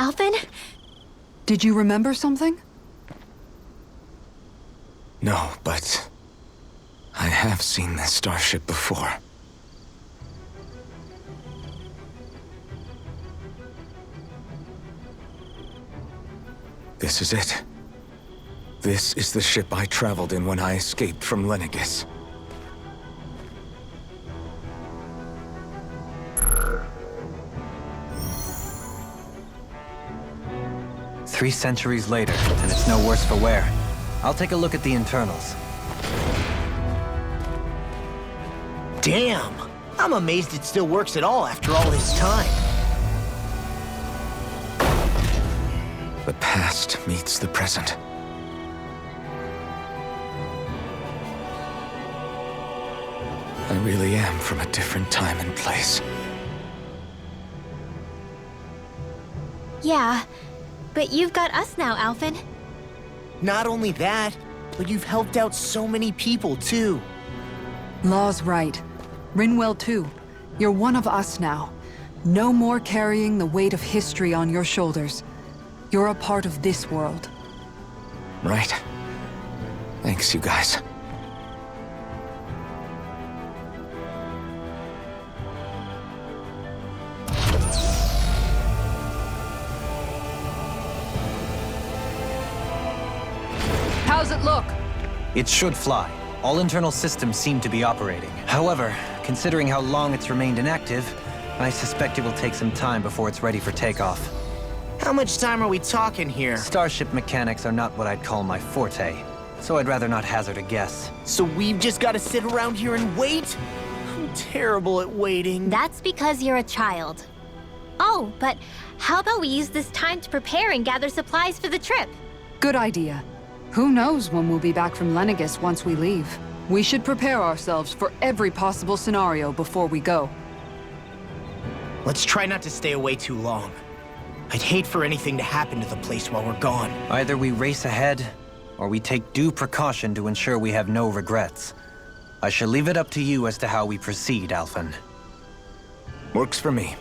Alphen? Did you remember something? No, but I have seen this starship before. This is it. This is the ship I traveled in when I escaped from Lenegis. Three centuries later, and it's no worse for wear. I'll take a look at the internals. Damn! I'm amazed it still works at all after all this time. The past meets the present. I really am from a different time and place. Yeah, but you've got us now, Alphen. Not only that, but you've helped out so many people, too. Law's right. Rinwell too. You're one of us now. No more carrying the weight of history on your shoulders. You're a part of this world. Right. Thanks, you guys. How's it look? It should fly. All internal systems seem to be operating. However, considering how long it's remained inactive, I suspect it will take some time before it's ready for takeoff. How much time are we talking here? Starship mechanics are not what I'd call my forte, so I'd rather not hazard a guess. So we've just got to sit around here and wait? I'm terrible at waiting. That's because you're a child. Oh, but how about we use this time to prepare and gather supplies for the trip? Good idea. Who knows when we'll be back from Lenegis once we leave? We should prepare ourselves for every possible scenario before we go. Let's try not to stay away too long. I'd hate for anything to happen to the place while we're gone. Either we race ahead, or we take due precaution to ensure we have no regrets. I shall leave it up to you as to how we proceed, Alphen. Works for me.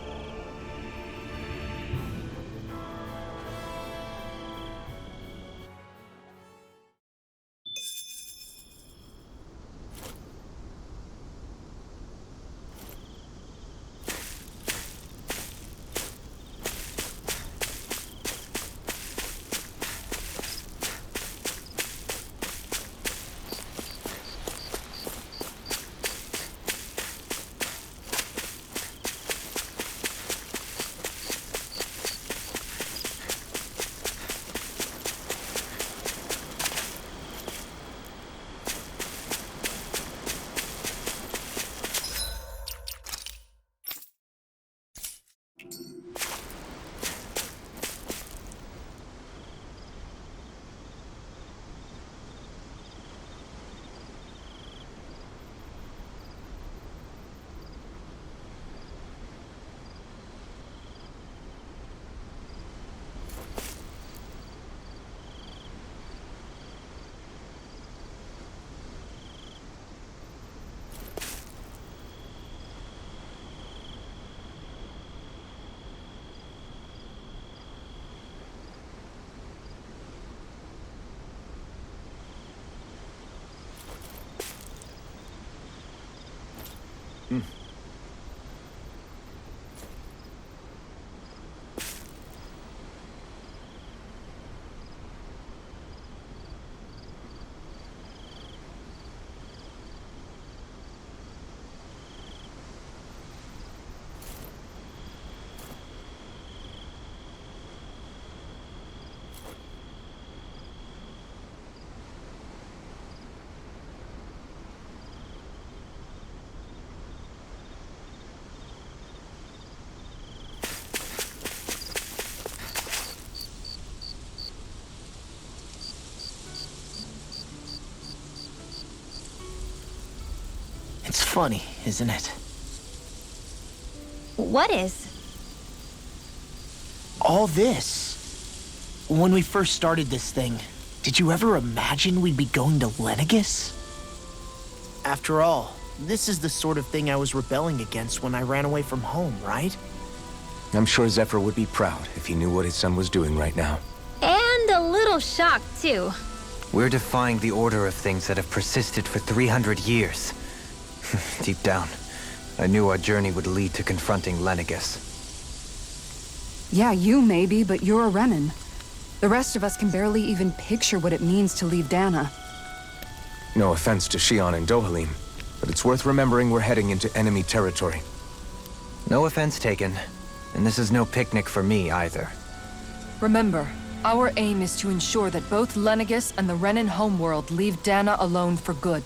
It's funny, isn't it? What is? All this. When we first started this thing, did you ever imagine we'd be going to Lenegis? After all, this is the sort of thing I was rebelling against when I ran away from home, right? I'm sure Zephyr would be proud if he knew what his son was doing right now. And a little shocked, too. We're defying the order of things that have persisted for 300 years. Deep down, I knew our journey would lead to confronting Lenegis. Yeah, you maybe, but you're a Renan. The rest of us can barely even picture what it means to leave Dana. No offense to Shion and Dohalim, but it's worth remembering we're heading into enemy territory. No offense taken, and this is no picnic for me either. Remember, our aim is to ensure that both Lenegis and the Renan homeworld leave Dana alone for good.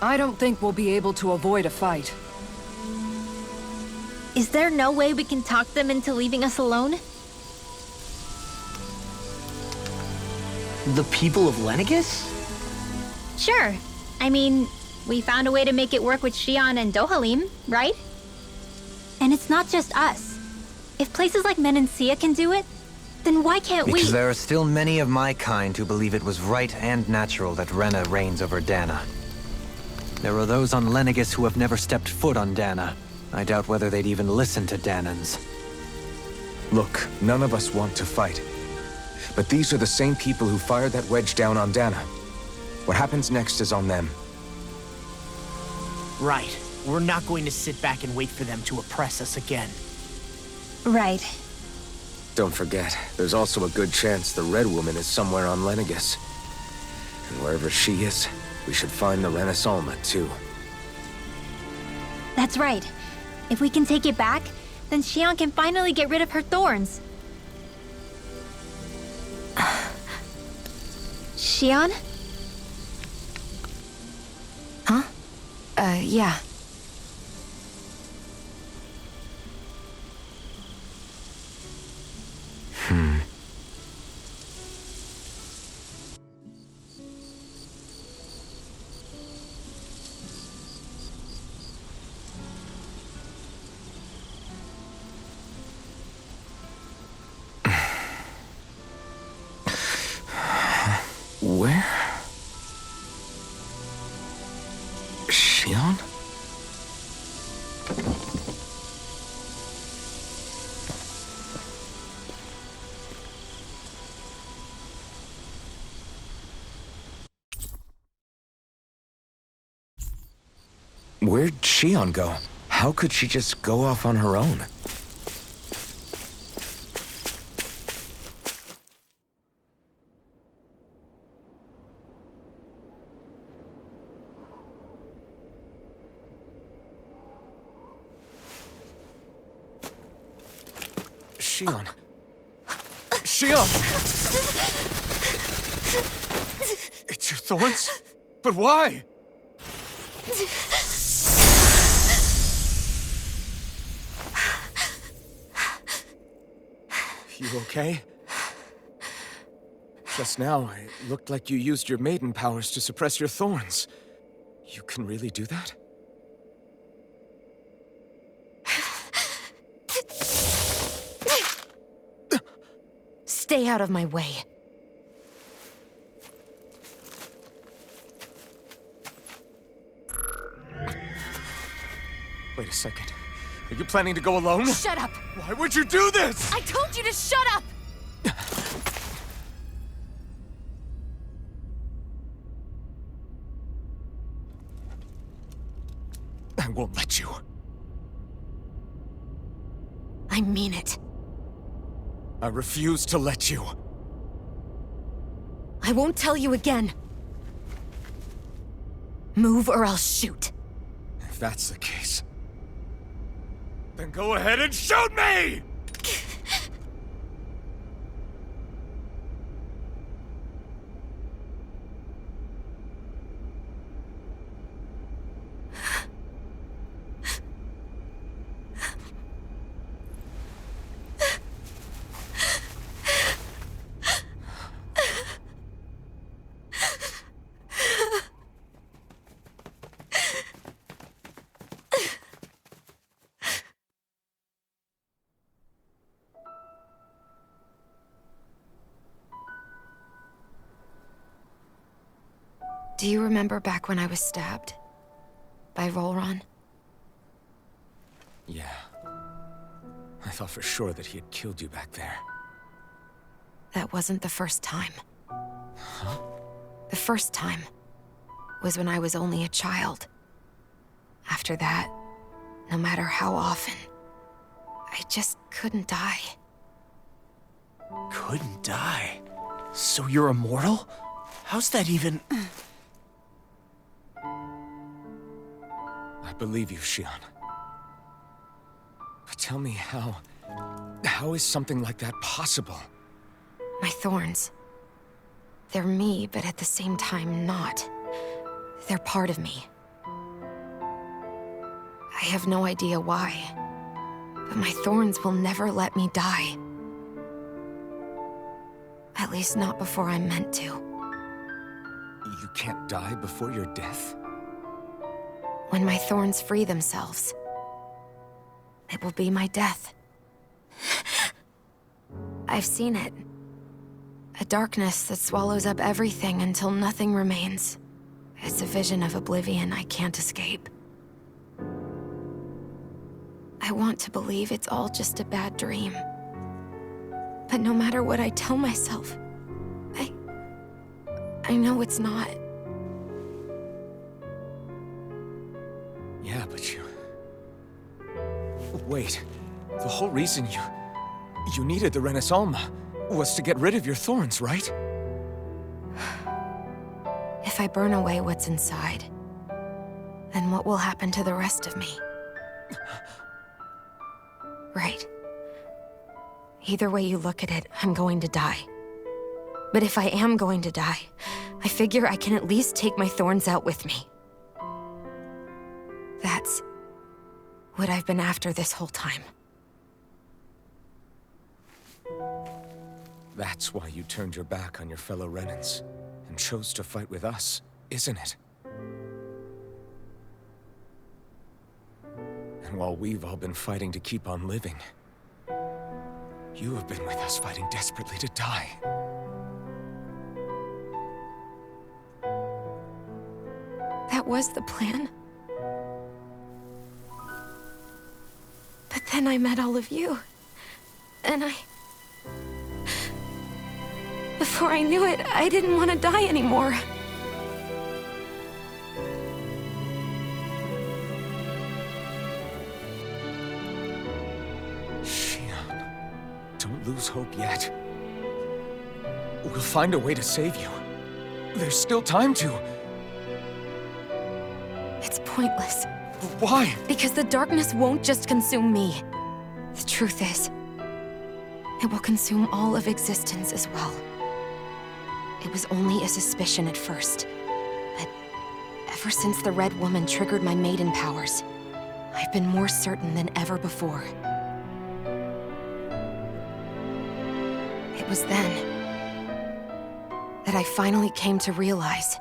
I don't think we'll be able to avoid a fight. Is there no way we can talk them into leaving us alone? The people of Lenegis? Sure. I mean, we found a way to make it work with Shion and Dohalim, right? And it's not just us. If places like Menancia can do it, then why can't we? Because there are still many of my kind who believe it was right and natural that Rena reigns over Dana. There are those on Lenegis who have never stepped foot on Dana. I doubt whether they'd even listen to Danans. Look, none of us want to fight. But these are the same people who fired that wedge down on Dana. What happens next is on them. Right. We're not going to sit back and wait for them to oppress us again. Right. Don't forget, there's also a good chance the Red Woman is somewhere on Lenegis. And wherever she is, we should find the Renaissance too. That's right. If we can take it back, then Shion can finally get rid of her thorns. Shion? Huh? Yeah. Where? Shion? Where'd Shion go? How could she just go off on her own? Shion. Shion! It's your thorns? But why? You okay? Just now, it looked like you used your maiden powers to suppress your thorns. You can really do that? Stay out of my way. Wait a second. Are you planning to go alone? Shut up! Why would you do this? I told you to shut up! I won't let you. I mean it. I refuse to let you. I won't tell you again. Move or I'll shoot. If that's the case, then go ahead and shoot me! Do you remember back when I was stabbed? By Volron? Yeah. thought for sure that he had killed you back there. That wasn't the first time. The first time was when I was only a child. After that, no matter how often, I just couldn't die. Couldn't die? So you're immortal? How's that even... I believe you, Shion. But tell me how is something like that possible? My thorns. They're me, but at the same time not. They're part of me. I have no idea why, but my thorns will never let me die. At least not before I'm meant to. You can't die before your death? When my thorns free themselves, it will be my death. I've seen it. A darkness that swallows up everything until nothing remains. It's a vision of oblivion I can't escape. I want to believe it's all just a bad dream. But no matter what I tell myself, I know it's not. Yeah, but you... Wait. The whole reason you needed the Renaissance was to get rid of your thorns, right? If I burn away what's inside, then what will happen to the rest of me? Right. Either way you look at it, I'm going to die. But if I am going to die, I figure I can at least take my thorns out with me. That's what I've been after this whole time. That's why you turned your back on your fellow Renans and chose to fight with us, isn't it? And while we've all been fighting to keep on living, you have been with us fighting desperately to die. That was the plan. But then I met all of you. And before I knew it, I didn't want to die anymore. Shion, don't lose hope yet. We'll find a way to save you. There's still time to. It's pointless. Why? Because the darkness won't just consume me. The truth is, it will consume all of existence as well. It was only a suspicion at first, but ever since the Red Woman triggered my maiden powers, I've been more certain than ever before. It was then that I finally came to realize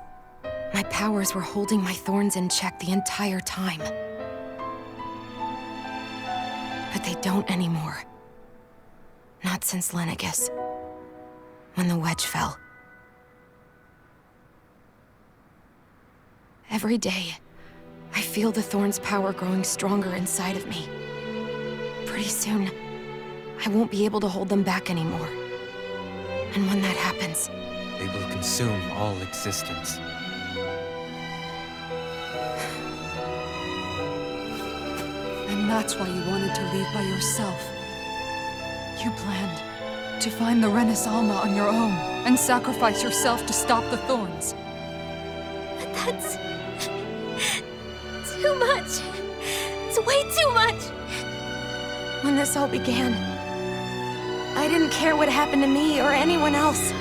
my powers were holding my thorns in check the entire time. But they don't anymore. Not since Lenegis, when the wedge fell. Every day, I feel the thorn's power growing stronger inside of me. Pretty soon, I won't be able to hold them back anymore. And when that happens, They will consume all existence. And that's why you wanted to leave by yourself. You planned to find the Renaissance on your own and sacrifice yourself to stop the thorns. But that's... too much. It's way too much. when this all began, I didn't care what happened to me or anyone else.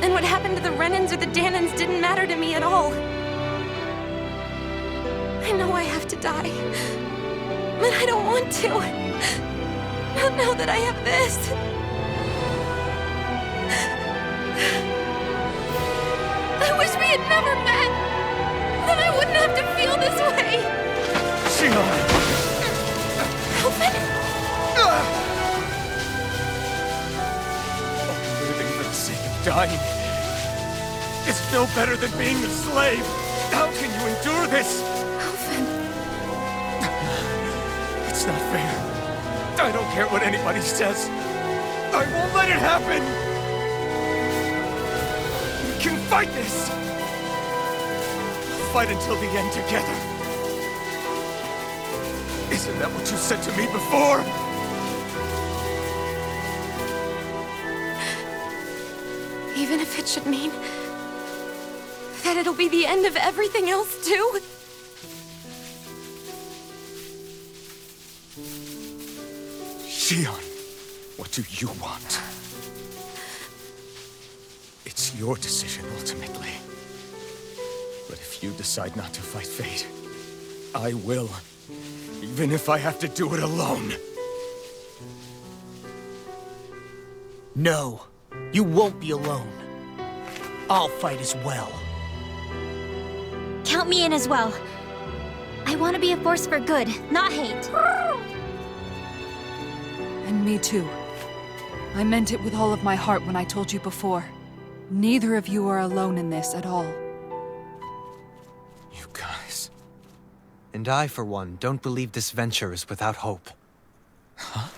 And what happened to the Renans or the Dahnans didn't matter to me at all. I know I have to die, but I don't want to. Not now that I have this. I wish we had never met. Then I wouldn't have to feel this way. Shion! Alvin? Living for the sake of dying is no better than being a slave. How can you endure this? Alvin. It's not fair. I don't care what anybody says. I won't let it happen! We can fight this! Fight until the end together. Isn't that what you said to me before? Even if it should mean that it'll be the end of everything else, too? Shion, what do you want? It's your decision, ultimately. But if you decide not to fight fate, I will. Even if I have to do it alone. No, you won't be alone. I'll fight as well. Count me in as well. I want to be a force for good, not hate. And me too. I meant it with all of my heart when I told you before. Neither of you are alone in this at all. You guys... And I, for one, don't believe this venture is without hope. Huh?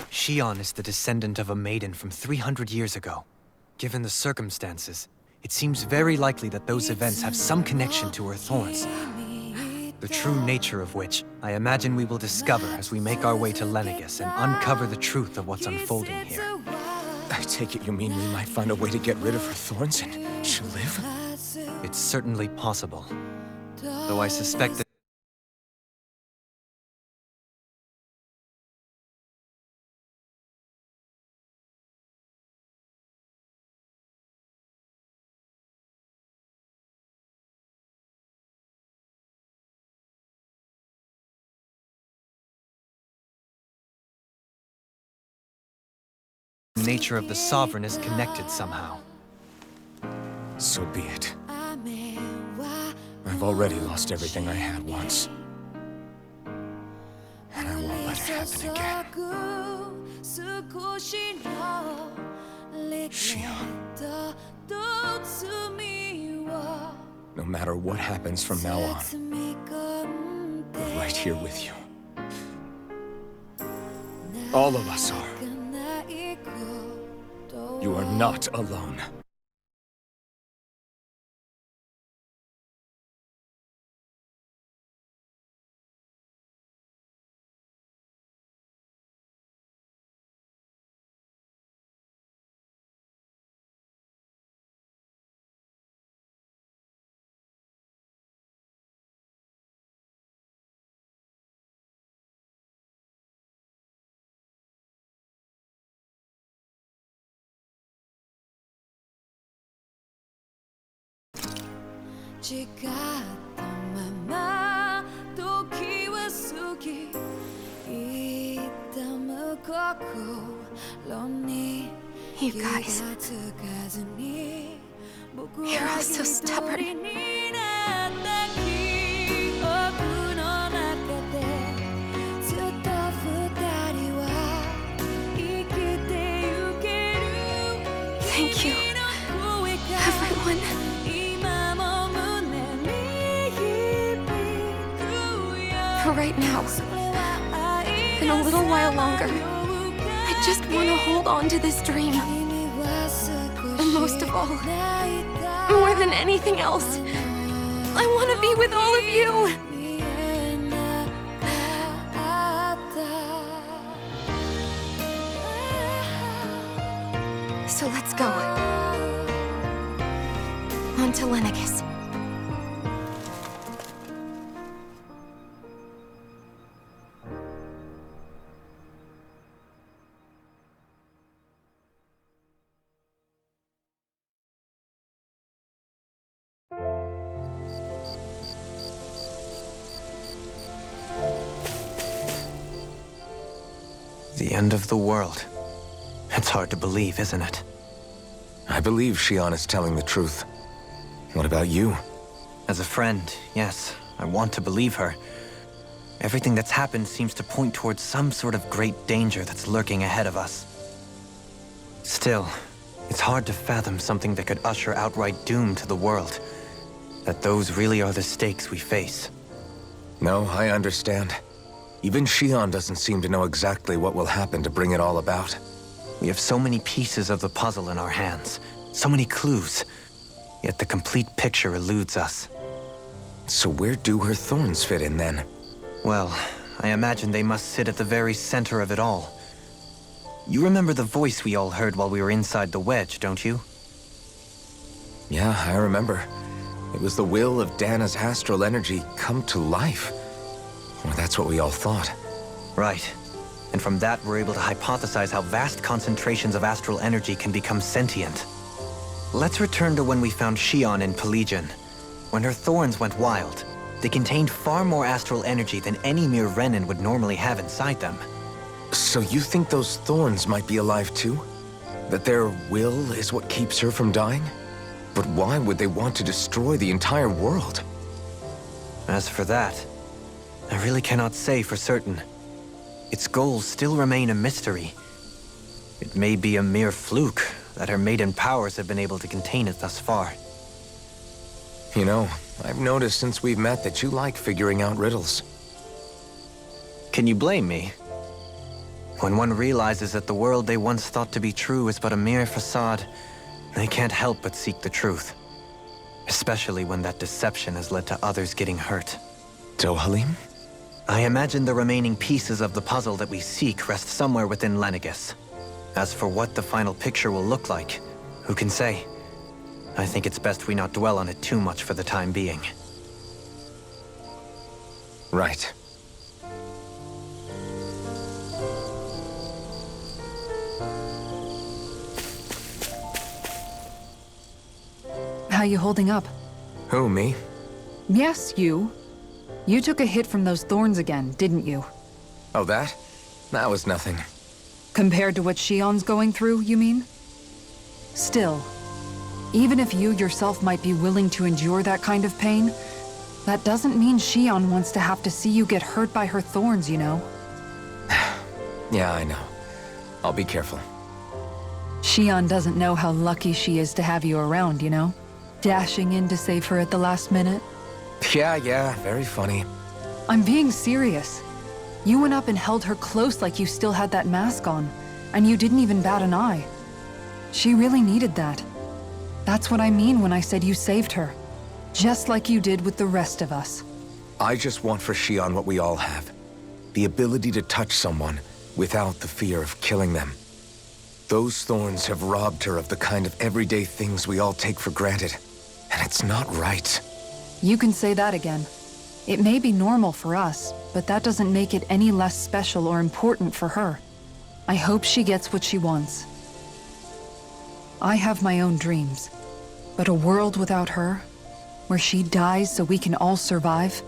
Shion is the descendant of a maiden from 300 years ago. Given the circumstances, it seems very likely that those events have some connection to her thorns. The true nature of which, I imagine we will discover as we make our way to Lenegis and uncover the truth of what's unfolding here. I take it you mean we might find a way to get rid of her thorns and she'll live? It's certainly possible. Though I suspect that the nature of the Sovereign is connected somehow. So be it. I've already lost everything I had once. And I won't let it happen again. Shion. No matter what happens from now on, we're right here with you. All of us are. You are not alone. You guys. You're all so stubborn. Thank you, everyone. For right now, and a little while longer, I just want to hold on to this dream. And most of all, more than anything else, I want to be with all of you. So let's go. On to Lenegis. The end of the world. It's hard to believe, isn't it? I believe Shion is telling the truth. What about you? As a friend, yes, I want to believe her. Everything that's happened seems to point towards some sort of great danger that's lurking ahead of us. Still, it's hard to fathom something that could usher outright doom to the world. That those really are the stakes we face. No, I understand. Even Shion doesn't seem to know exactly what will happen to bring it all about. We have so many pieces of the puzzle in our hands, so many clues, yet the complete picture eludes us. So where do her thorns fit in then? Well, I imagine they must sit at the very center of it all. You remember the voice we all heard while we were inside the wedge, don't you? Yeah, I remember. It was the will of Dana's astral energy come to life. Or that's what we all thought. Right. And from that, we're able to hypothesize how vast concentrations of astral energy can become sentient. Let's return to when we found Shion in Pelegion. When her thorns went wild, they contained far more astral energy than any mere Renin would normally have inside them. So you think those thorns might be alive too? That their will is what keeps her from dying? But why would they want to destroy the entire world? As for that, I really cannot say for certain. Its goals still remain a mystery. It may be a mere fluke that her maiden powers have been able to contain it thus far. You know, I've noticed since we've met that you like figuring out riddles. Can you blame me? When one realizes that the world they once thought to be true is but a mere facade, they can't help but seek the truth. Especially when that deception has led to others getting hurt. Dohalim? I imagine the remaining pieces of the puzzle that we seek rest somewhere within Lenegis. As for what the final picture will look like, who can say? I think it's best we not dwell on it too much for the time being. Right. How you holding up? Who, me? Yes, you. You took a hit from those thorns again, didn't you? Oh, that? That was nothing. Compared to what Shion's going through, you mean? Still, even if you yourself might be willing to endure that kind of pain, that doesn't mean Shion wants to have to see you get hurt by her thorns, you know? Yeah, I know. I'll be careful. Shion doesn't know how lucky she is to have you around, you know? Dashing in to save her at the last minute. Yeah, very funny. I'm being serious. You went up and held her close like you still had that mask on, and you didn't even bat an eye. She really needed that. That's what I mean when I said you saved her. Just like you did with the rest of us. I just want for Shion what we all have. The ability to touch someone without the fear of killing them. Those thorns have robbed her of the kind of everyday things we all take for granted. And it's not right. You can say that again. It may be normal for us, but that doesn't make it any less special or important for her. I hope she gets what she wants. I have my own dreams, but a world without her, where she dies so we can all survive,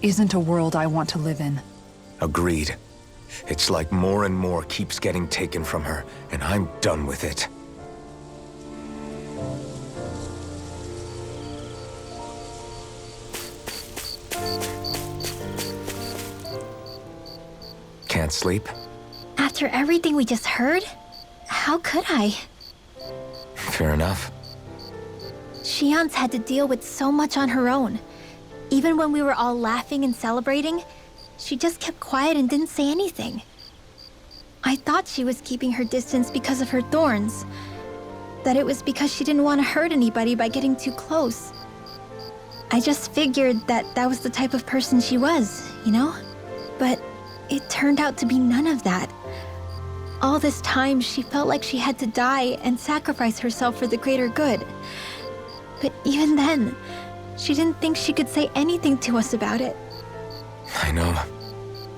isn't a world I want to live in. Agreed. It's like more and more keeps getting taken from her, and I'm done with it. Can't sleep? After everything we just heard, how could I? Fair enough. Shion's had to deal with so much on her own. Even when we were all laughing and celebrating, she just kept quiet and didn't say anything. I thought she was keeping her distance because of her thorns. That it was because she didn't want to hurt anybody by getting too close. I just figured that that was the type of person she was, you know? But it turned out to be none of that. All this time, she felt like she had to die and sacrifice herself for the greater good. But even then, she didn't think she could say anything to us about it. I know.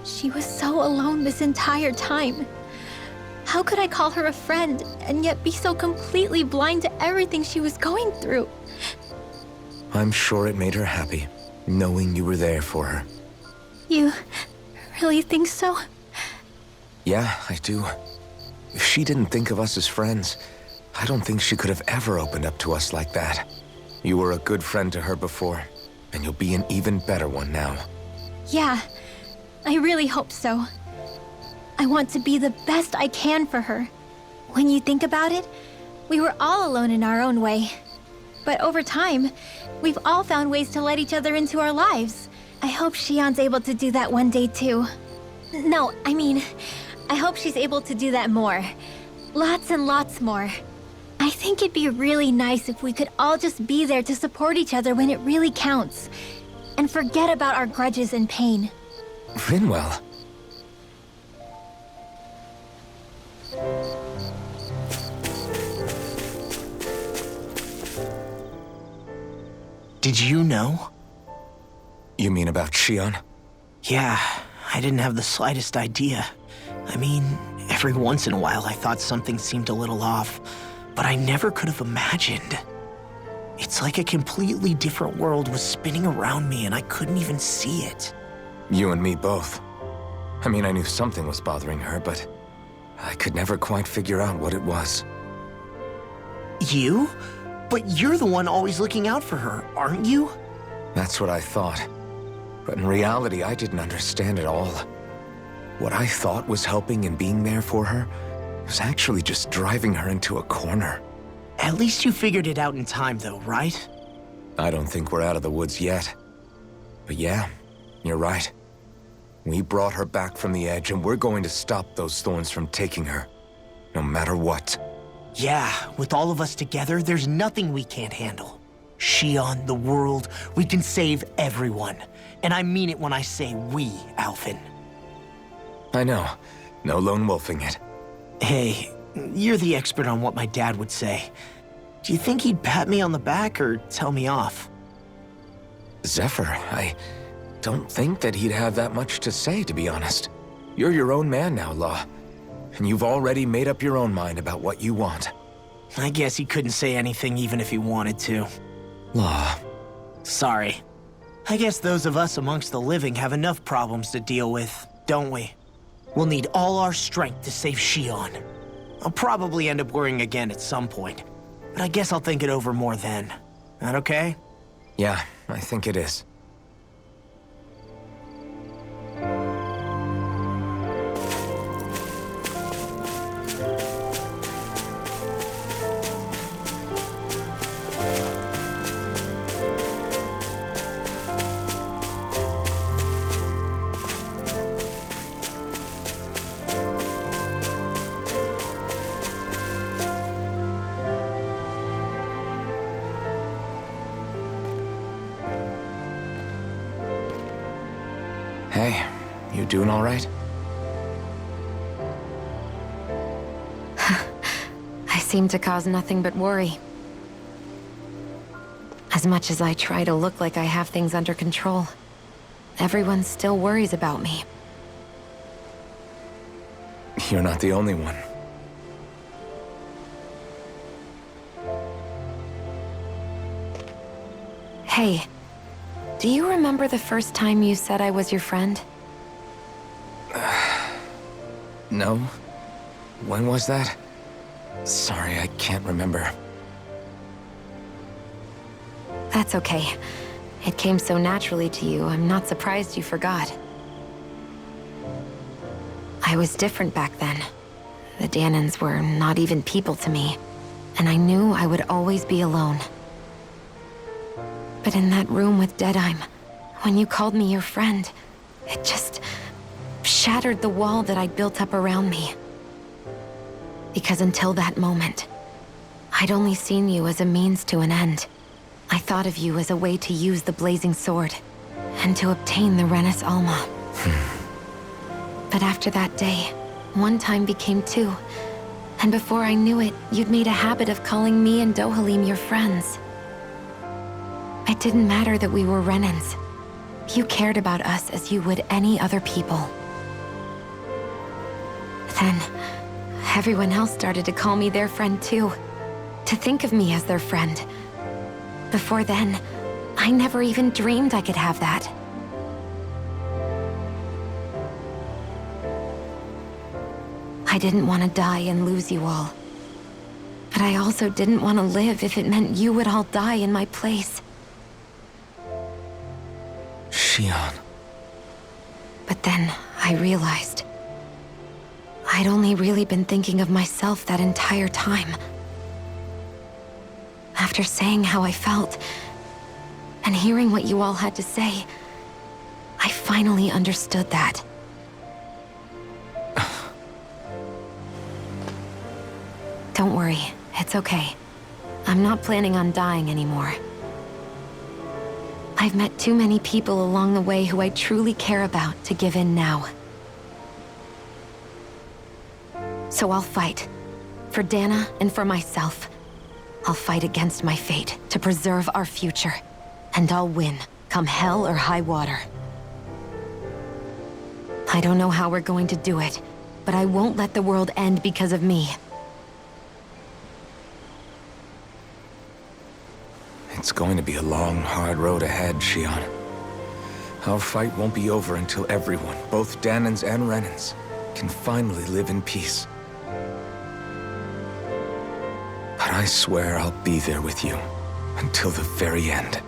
She was so alone this entire time. How could I call her a friend and yet be so completely blind to everything she was going through? I'm sure it made her happy, knowing you were there for her. You really think so? Yeah, I do. If she didn't think of us as friends, I don't think she could have ever opened up to us like that. You were a good friend to her before, and you'll be an even better one now. Yeah, I really hope so. I want to be the best I can for her. When you think about it, we were all alone in our own way. But over time, we've all found ways to let each other into our lives. I hope Shion's able to do that one day too. No, I mean, I hope she's able to do that more. Lots and lots more. I think it'd be really nice if we could all just be there to support each other when it really counts. And forget about our grudges and pain. Rinwell. Did you know? You mean about Shion? Yeah, I didn't have the slightest idea. I mean, every once in a while I thought something seemed a little off, but I never could have imagined. It's like a completely different world was spinning around me and I couldn't even see it. You and me both. I mean, I knew something was bothering her, but I could never quite figure out what it was. You? But you're the one always looking out for her, aren't you? That's what I thought. But in reality, I didn't understand at all. What I thought was helping and being there for her was actually just driving her into a corner. At least you figured it out in time, though, right? I don't think we're out of the woods yet. But yeah, you're right. We brought her back from the edge, and we're going to stop those thorns from taking her, no matter what. Yeah, with all of us together, there's nothing we can't handle. Shion, the world, we can save everyone. And I mean it when I say we, Alphen. I know. No lone wolfing it. Hey, you're the expert on what my dad would say. Do you think he'd pat me on the back or tell me off? Zephyr, I don't think that he'd have that much to say, to be honest. You're your own man now, Law. And you've already made up your own mind about what you want. I guess he couldn't say anything even if he wanted to. Law. Sorry. I guess those of us amongst the living have enough problems to deal with, don't we? We'll need all our strength to save Shion. I'll probably end up worrying again at some point, but I guess I'll think it over more then. That okay? Yeah, I think it is. Hey, you doing all right? I seem to cause nothing but worry. As much as I try to look like I have things under control, everyone still worries about me. You're not the only one. Hey, do you remember the first time you said I was your friend? No? When was that? Sorry, I can't remember. That's okay. It came so naturally to you, I'm not surprised you forgot. I was different back then. The Dahnans were not even people to me, and I knew I would always be alone. But in that room with Deadheim, when you called me your friend, it just shattered the wall that I'd built up around me. Because until that moment, I'd only seen you as a means to an end. I thought of you as a way to use the Blazing Sword, and to obtain the Renis Alma. But after that day, one time became two, and before I knew it, you'd made a habit of calling me and Dohalim your friends. It didn't matter that we were Renans. You cared about us as you would any other people. Then, everyone else started to call me their friend too. To think of me as their friend. Before then, I never even dreamed I could have that. I didn't want to die and lose you all. But I also didn't want to live if it meant you would all die in my place. Shion. But then I realized I'd only really been thinking of myself that entire time. After saying how I felt, and hearing what you all had to say, I finally understood that. Don't worry, it's okay. I'm not planning on dying anymore. I've met too many people along the way who I truly care about to give in now. So I'll fight. For Dana and for myself. I'll fight against my fate to preserve our future. And I'll win, come hell or high water. I don't know how we're going to do it, but I won't let the world end because of me. It's going to be a long, hard road ahead, Shion. Our fight won't be over until everyone, both Danans and Renans, can finally live in peace. But I swear I'll be there with you until the very end.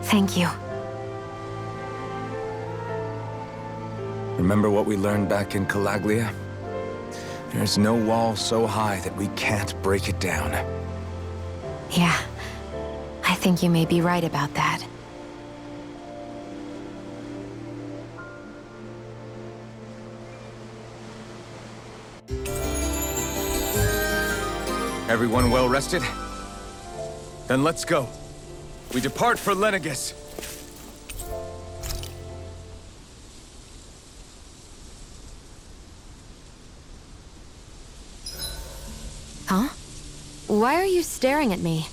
Thank you. Remember what we learned back in Calaglia? There's no wall so high that we can't break it down. Yeah, I think you may be right about that. Everyone well rested? Then let's go. We depart for Lenegis. Huh? Why are you staring at me?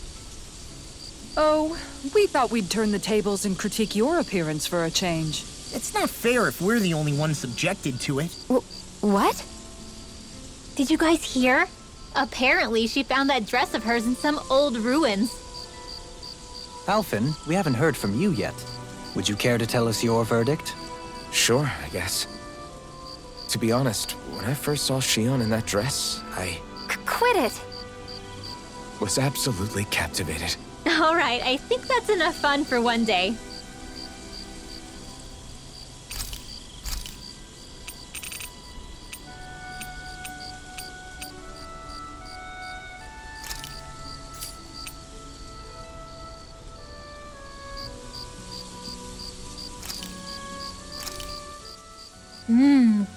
Oh, we thought we'd turn the tables and critique your appearance for a change. It's not fair if we're the only ones subjected to it. What? Did you guys hear? Apparently, she found that dress of hers in some old ruins. Alphen, we haven't heard from you yet. Would you care to tell us your verdict? Sure, I guess. To be honest, when I first saw Shion in that dress, I Quit it! was absolutely captivated. All right, I think that's enough fun for one day.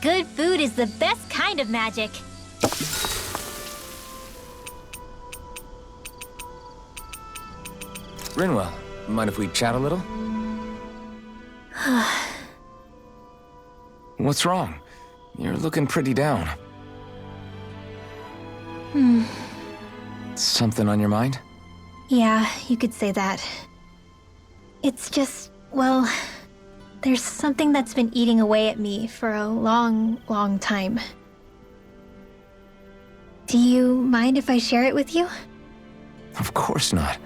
Good food is the best kind of magic. Rinwell, mind if we chat a little? What's wrong? You're looking pretty down. Something on your mind? Yeah, you could say that. It's just, well, there's something that's been eating away at me for a long, long time. Do you mind if I share it with you? Of course not.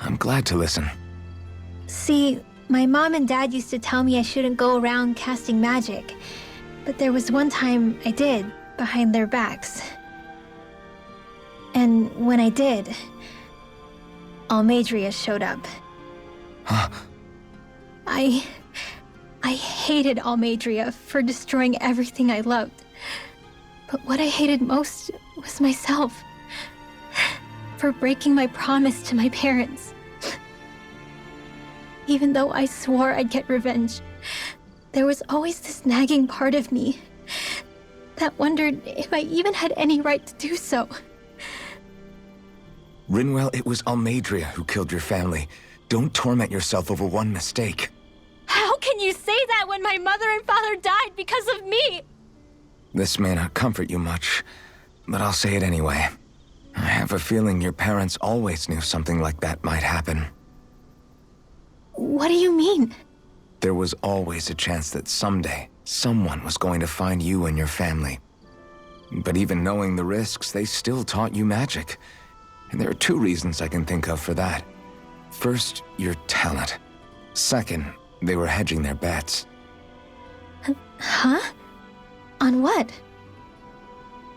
I'm glad to listen. See, my mom and dad used to tell me I shouldn't go around casting magic. But there was one time I did, behind their backs. And when I did, Almeidrea showed up. Huh? I hated Almeidrea for destroying everything I loved. But what I hated most was myself. For breaking my promise to my parents. Even though I swore I'd get revenge, there was always this nagging part of me that wondered if I even had any right to do so. Rinwell, it was Almeidrea who killed your family. Don't torment yourself over one mistake. How can you say that when my mother and father died because of me? This may not comfort you much, but I'll say it anyway. I have a feeling your parents always knew something like that might happen. What do you mean? There was always a chance that someday, someone was going to find you and your family. But even knowing the risks, they still taught you magic. And there are two reasons I can think of for that. First, your talent. Second, they were hedging their bets. Huh? On what?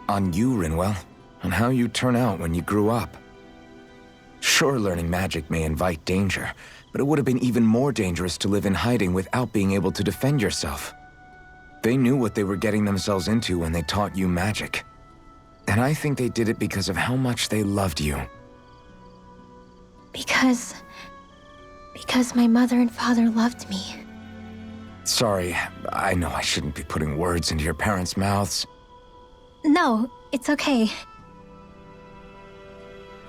On you, Rinwell. On how you'd turn out when you grew up. Sure, learning magic may invite danger, but it would have been even more dangerous to live in hiding without being able to defend yourself. They knew what they were getting themselves into when they taught you magic. And I think they did it because of how much they loved you. Because my mother and father loved me. Sorry, I know I shouldn't be putting words into your parents' mouths. No, it's okay.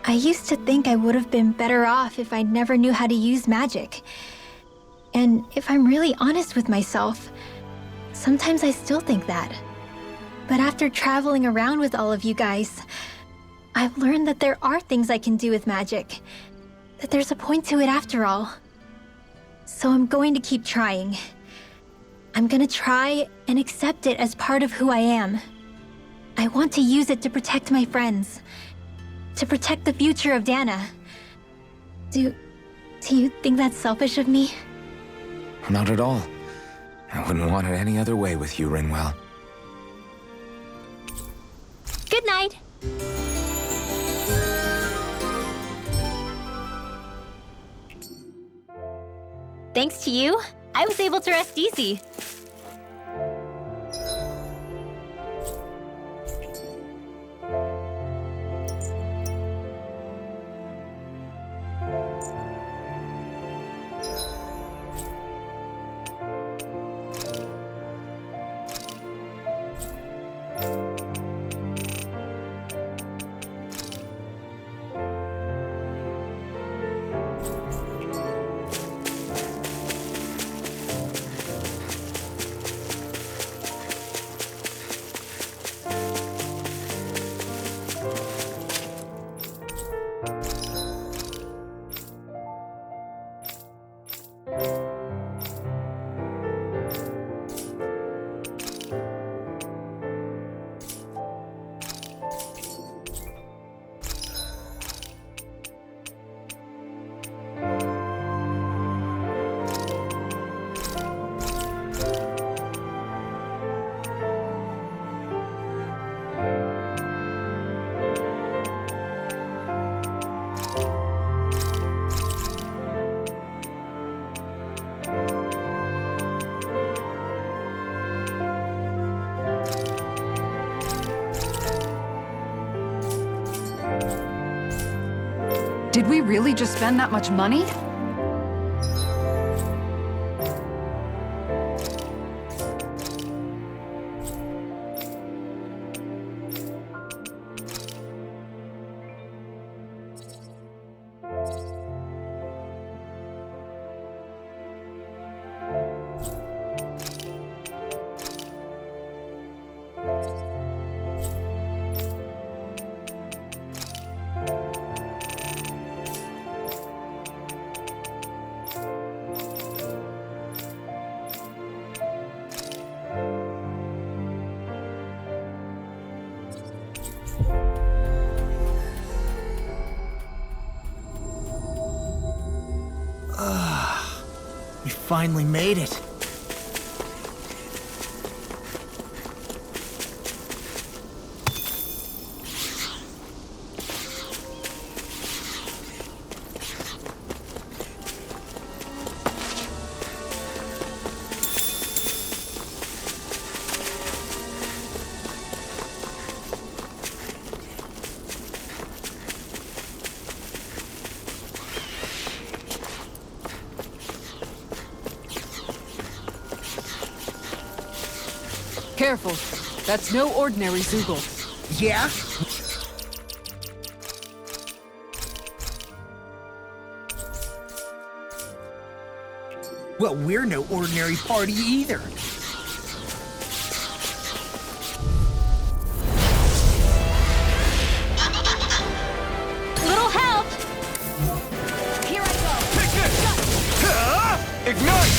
I used to think I would have been better off if I never knew how to use magic. And if I'm really honest with myself, sometimes I still think that. But after traveling around with all of you guys, I've learned that there are things I can do with magic. That there's a point to it after all. So I'm going to keep trying. I'm gonna try and accept it as part of who I am. I want to use it to protect my friends. To protect the future of Dana. Do you think that's selfish of me? Not at all. I wouldn't want it any other way with you, Rinwell. Good night. Thanks to you, I was able to rest easy. Did we really just spend that much money? We finally made it. Careful. That's no ordinary Zoogle. Yeah? Well, we're no ordinary party either. Little help! Take this! Ignite!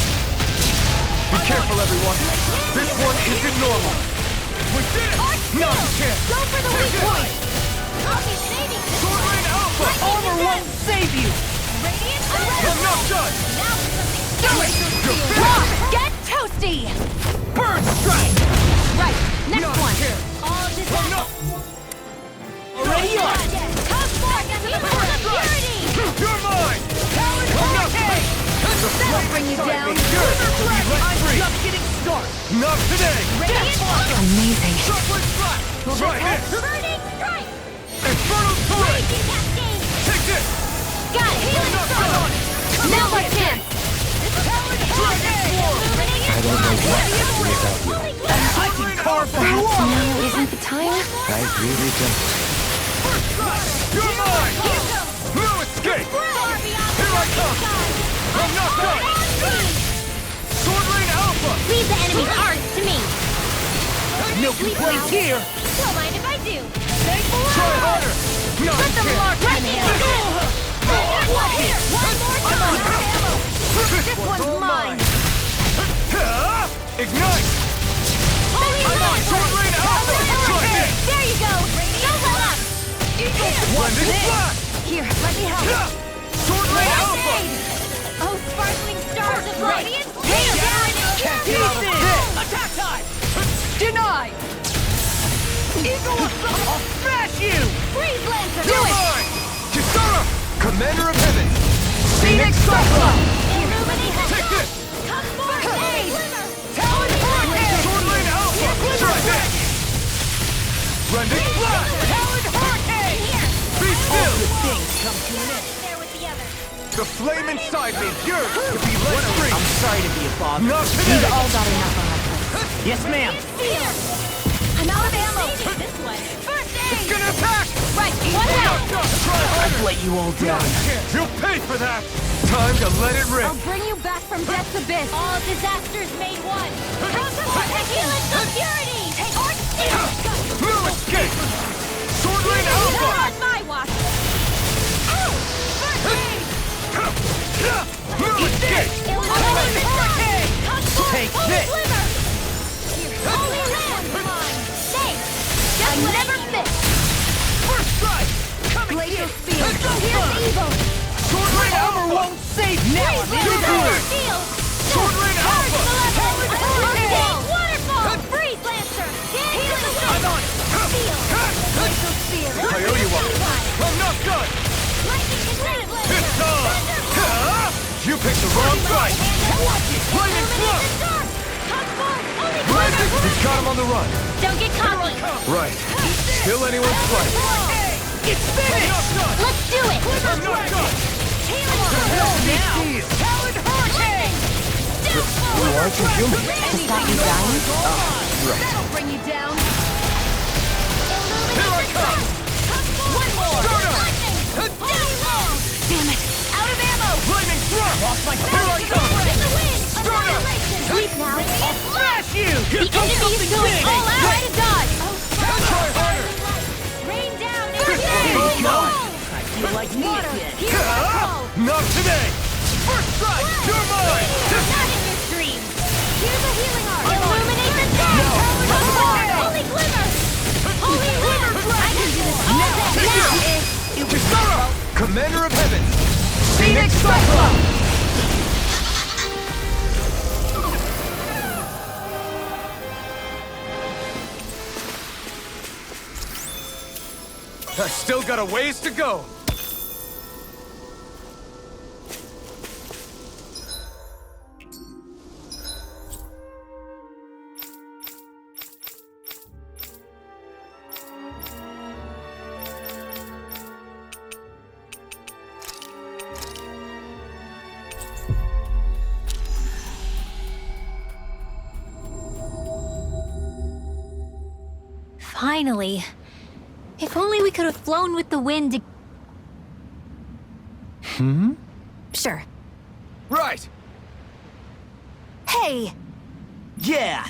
Be careful, everyone. This one isn't normal. We did it! Not a chance! Go for the weak point! I'll be saving this Sword Rain Alpha! Armor won't save you! Radiant I'm not done! Now for Do something it! Rock, get toasty! Bird strike! Right, next Not one. here. All this I'm not... Already on! Come forth and be full of purity! You're mine! I'm not free! That'll bring you down. Yours to be let free! Just getting started! Not today! Radiant Amazing. Chocolate strike! Try this! Burning strike! Infernal Torrent! Raging cascade! Take this! Got it! Healing not sword! done. Now what chance? Dragon Swarm! Illuminating I don't powerful you Perhaps are! now isn't the time? I really don't. You're mine! No escape! Here I come! I'm not done! Sword Rain Alpha! Leave the enemy's arts to me. No complaints here! Don't mind if I do. Try harder! No, Put you the can't! mark on him. Here, one more time. This one's mine. Ignite! Holy Lord! Sword Rain Alpha! Try this! There you go. Don't let up. Blending Blast! Here, let me help. Sword Rain Alpha! Oh, sparkling stars of radiance! Hey, Attack time! Deny! Eagle of Sun! I'll smash you! Freeze Lancer! You're mine! Kisara! Commander of Heaven! Phoenix Cyclone! Illuminate the Take this! Come forth! Hey! Talon Hurricane! Sword Rain Alpha! Try this! Blending Blast! Talon Hurricane! Here! Be still! There with the other. The flame inside me yearns to be let free! I'm sorry to be a bother. Not today! all got enough on our plates. Yes, ma'am. Here! I'm out of ammo! This one! First It's aid! gonna attack! Right, watch out! Try harder! Let you all No, down. you can't! You'll pay for that! Time to let it rip! I'll bring you back from death's abyss! All disasters made one! Healing the purity! Take art! No escape! Sword Rain Alpha! on my watch! First aid! No escape! Illuminate hurricane! Take this! Holy land! Thanks! I never miss! First strike! Coming Glacial here! spear! Let's go! Here's evil! Sword Rain Alpha won't save now! Freeze Lancer! Steel! Sword Rain Alpha! Hurricane! Waterfall! Freeze Lancer! Healing I'm on it! Steel! Glacial spear! Coyote Walk! I'm not done! Lightning Ignite Blade! It's on! You picked the wrong fight! Lightning Thrust! He's got him on the run! Don't get cocky! Right. Kill anyone's flight. It's finished! Let's do it! I'm not done! Healing! Talon Hurricane! You aren't you human? Does that you dying? That'll bring you down! Here I come! One more! Start up! Down low! Damn it! Out of ammo! Lightning Thrust! Here I come! In the wind! Start up! Sleep now! Smash you! The enemy is going all out! Try to dodge! Try harder! Rain down! Go mine! I feel like me again. Here I go! Not today! First strike! You're mine! Not in your dreams! Here's a healing art! Illuminate the dark! No. Come on! Holy glimmer! Holy glimmer! I can do this all day! Now! Kisara! Commander of Heaven! Phoenix Cyclone! I still got a ways to go! Finally. If only we could have flown with the wind. Sure. Right! Hey! Yeah.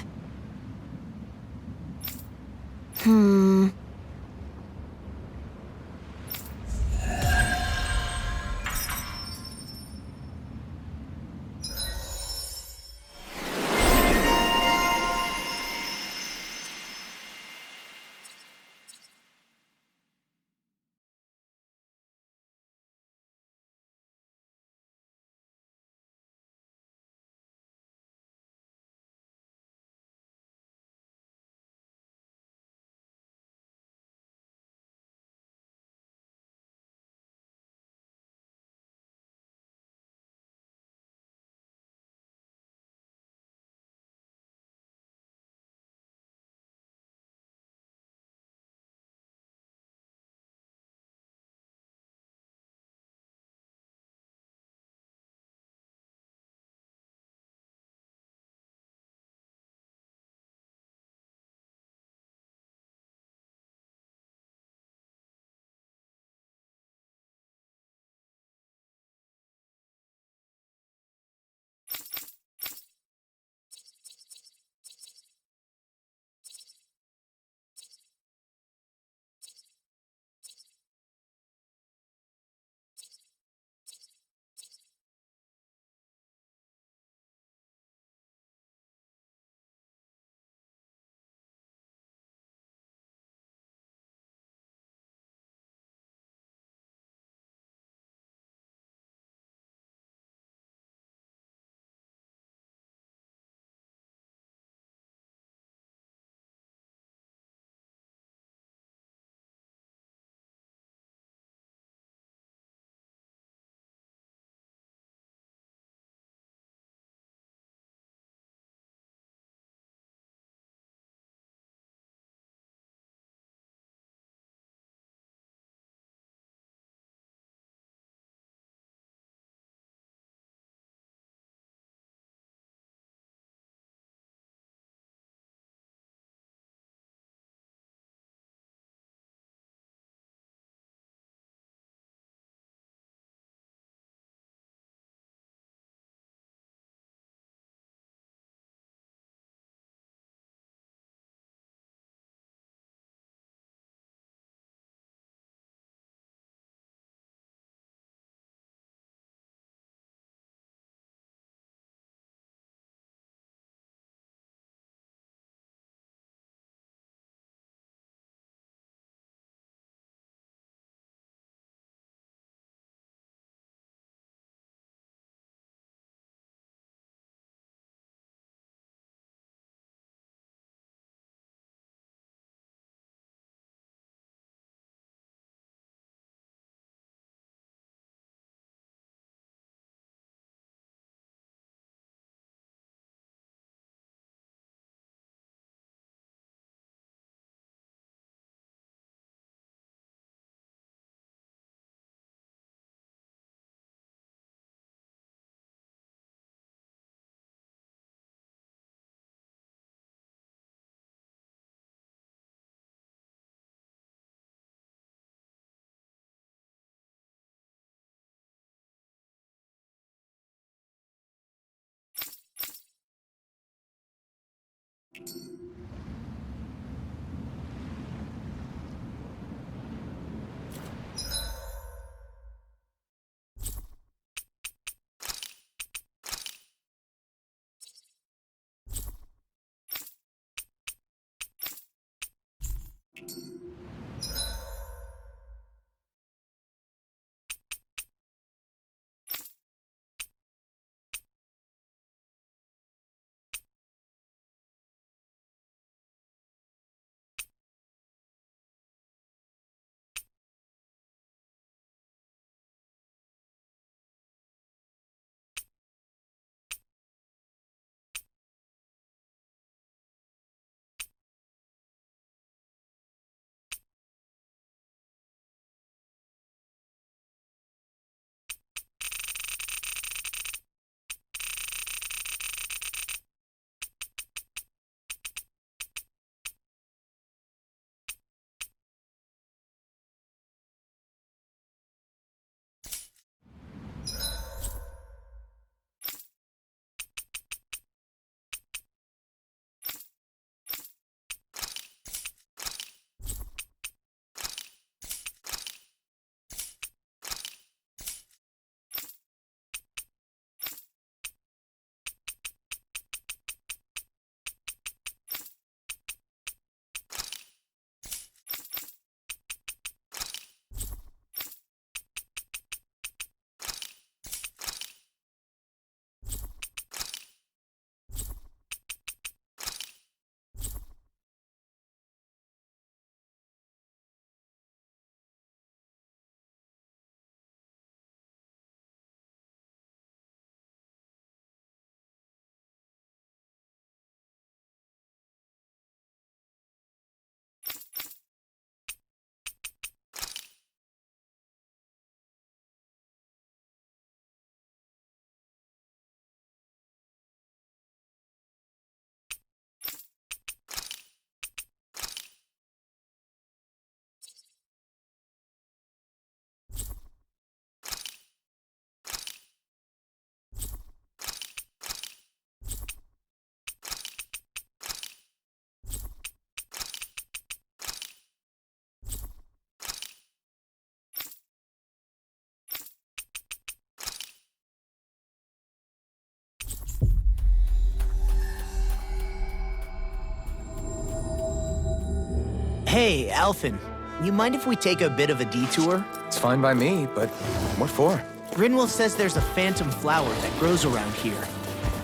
Hey, Alphen, you mind if we take a bit of a detour? It's fine by me, but what for? Rinwell says there's a phantom flower that grows around here.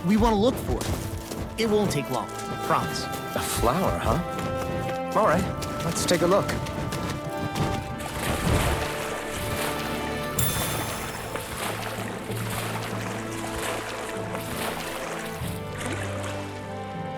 We want to look for it. It won't take long, I promise. A flower, huh? All right, let's take a look.